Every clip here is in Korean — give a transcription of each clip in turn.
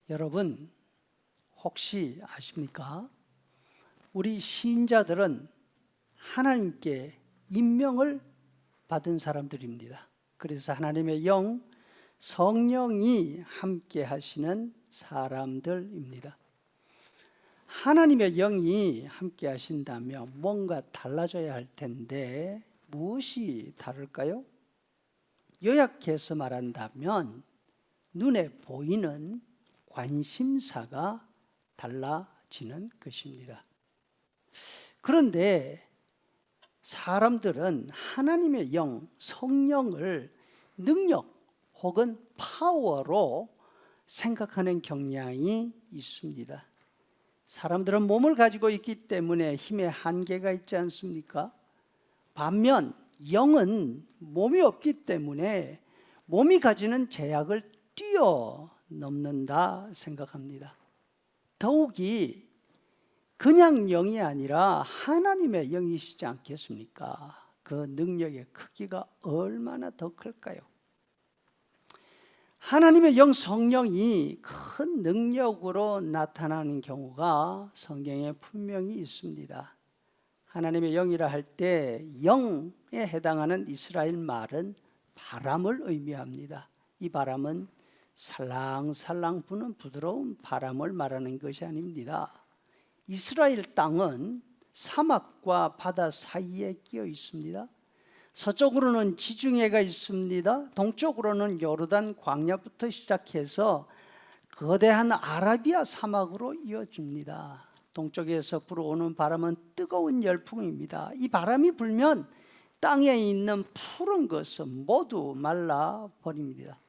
여러분 혹시 아십니까? 우리 신자들은 하나님께 임명을 받은 사람들입니다. 그래서 하나님의 영, 성령이 함께 하시는 사람들입니다. 하나님의 영이 함께 하신다면 뭔가 달라져야 할 텐데 무엇이 다를까요? 요약해서 말한다면 눈에 보이는 관심사가 달라지는 것입니다. 그런데 사람들은 하나님의 영, 성령을 능력 혹은 파워로 생각하는 경향이 있습니다. 사람들은 몸을 가지고 있기 때문에 힘의 한계가 있지 않습니까? 반면 영은 몸이 없기 때문에 몸이 가지는 제약을 뛰어넘는다 생각합니다. 더욱이 그냥 영이 아니라 하나님의 영이시지 않겠습니까? 그 능력의 크기가 얼마나 더 클까요? 하나님의 영 성령이 큰 능력으로 나타나는 경우가 성경에 분명히 있습니다. 하나님의 영이라 할 때 영에 해당하는 이스라엘 말은 바람을 의미합니다. 이 바람은 살랑살랑 부는 부드러운 바람을 말하는 것이 아닙니다. 이스라엘 땅은 사막과 바다 사이에 끼어 있습니다. 서쪽으로는 지중해가 있습니다. 동쪽으로는 요르단 광야부터 시작해서 거대한 아라비아 사막으로 이어집니다. 동쪽에서 불어오는 바람은 뜨거운 열풍입니다. 이 바람이 불면 땅에 있는 푸른 것은 모두 말라버립니다.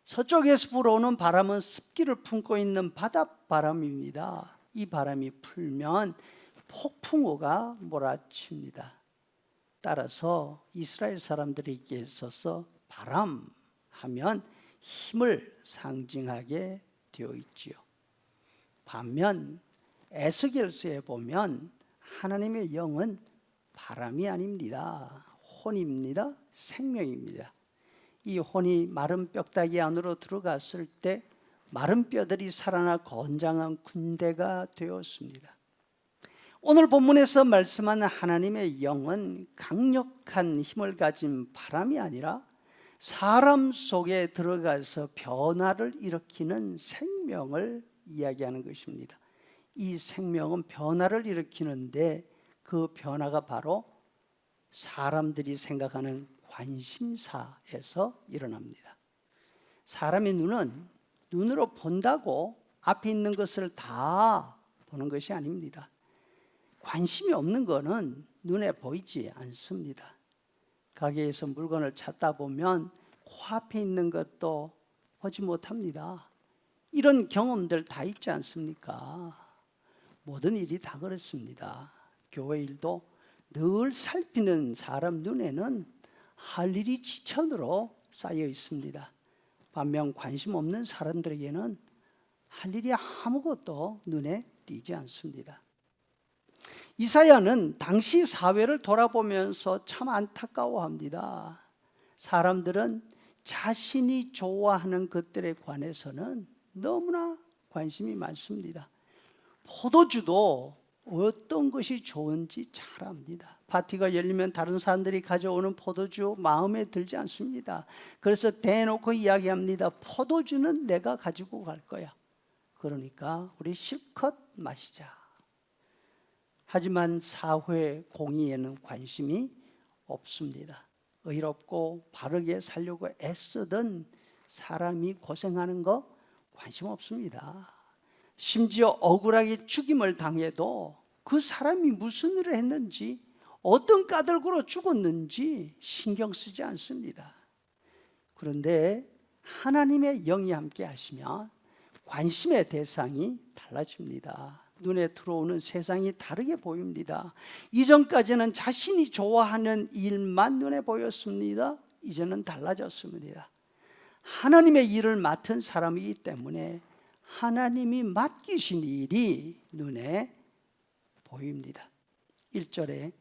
서쪽에서 불어오는 바람은 습기를 품고 있는 바닷바람입니다. 이 바람이 불면 폭풍우가 몰아칩니다. 따라서 이스라엘 사람들에게 있어서 바람하면 힘을 상징하게 되어 있지요. 반면 에스겔서에 보면 하나님의 영은 바람이 아닙니다. 혼입니다. 생명입니다. 이 혼이 마른 뼈다귀 안으로 들어갔을 때 마른 뼈들이 살아나 건장한 군대가 되었습니다. 오늘 본문에서 말씀하는 하나님의 영은 강력한 힘을 가진 바람이 아니라 사람 속에 들어가서 변화를 일으키는 생명을 이야기하는 것입니다. 이 생명은 변화를 일으키는데 그 변화가 바로 사람들이 생각하는 관심사에서 일어납니다. 사람의 눈은 눈으로 본다고 앞에 있는 것을 다 보는 것이 아닙니다. 관심이 없는 것은 눈에 보이지 않습니다. 가게에서 물건을 찾다 보면 코앞에 있는 것도 보지 못합니다. 이런 경험들 다 있지 않습니까? 모든 일이 다 그렇습니다. 교회 일도 늘 살피는 사람 눈에는 할 일이 지천으로 쌓여 있습니다. 반면 관심 없는 사람들에게는 할 일이 아무것도 눈에 띄지 않습니다. 이사야는 당시 사회를 돌아보면서 참 안타까워합니다. 사람들은 자신이 좋아하는 것들에 관해서는 너무나 관심이 많습니다. 포도주도 어떤 것이 좋은지 잘 압니다. 파티가 열리면 다른 사람들이 가져오는 포도주 마음에 들지 않습니다. 그래서 대놓고 이야기합니다. 포도주는 내가 가지고 갈 거야. 그러니까 우리 실컷 마시자. 하지만 사회 공의에는 관심이 없습니다. 의롭고 바르게 살려고 애쓰던 사람이 고생하는 거 관심 없습니다. 심지어 억울하게 죽임을 당해도 그 사람이 무슨 일을 했는지 어떤 까닭으로 죽었는지 신경 쓰지 않습니다. 그런데 하나님의 영이 함께 하시면 관심의 대상이 달라집니다. 눈에 들어오는 세상이 다르게 보입니다. 이전까지는 자신이 좋아하는 일만 눈에 보였습니다. 이제는 달라졌습니다. 하나님의 일을 맡은 사람이기 때문에 하나님이 맡기신 일이 눈에 보입니다. 1절에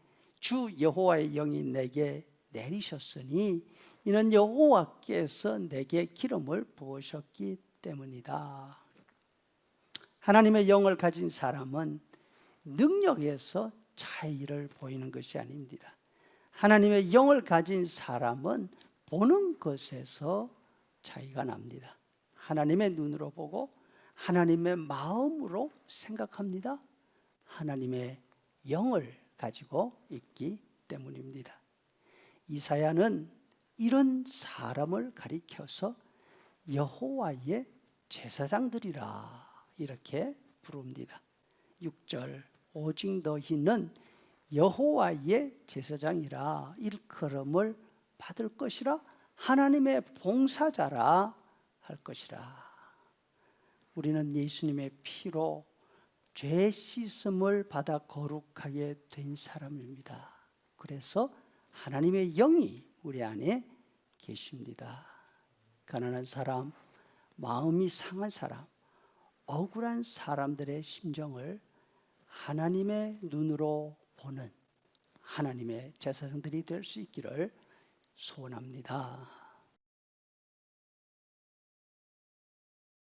주 여호와의 영이 내게 내리셨으니 이는 여호와께서 내게 기름을 부으셨기 때문이다. 하나님의 영을 가진 사람은 능력에서 차이를 보이는 것이 아닙니다. 하나님의 영을 가진 사람은 보는 것에서 차이가 납니다. 하나님의 눈으로 보고 하나님의 마음으로 생각합니다. 하나님의 영을 가지고 있기 때문입니다. 이사야는 이런 사람을 가리켜서 여호와의 제사장들이라 이렇게 부릅니다. 6절 오직 너희는 여호와의 제사장이라 일컬음을 받을 것이라 하나님의 봉사자라 할 것이라. 우리는 예수님의 피로 죄 씻음을 받아 거룩하게 된 사람입니다. 그래서 하나님의 영이 우리 안에 계십니다. 가난한 사람, 마음이 상한 사람, 억울한 사람들의 심정을 하나님의 눈으로 보는 하나님의 제사장들이 될 수 있기를 소원합니다.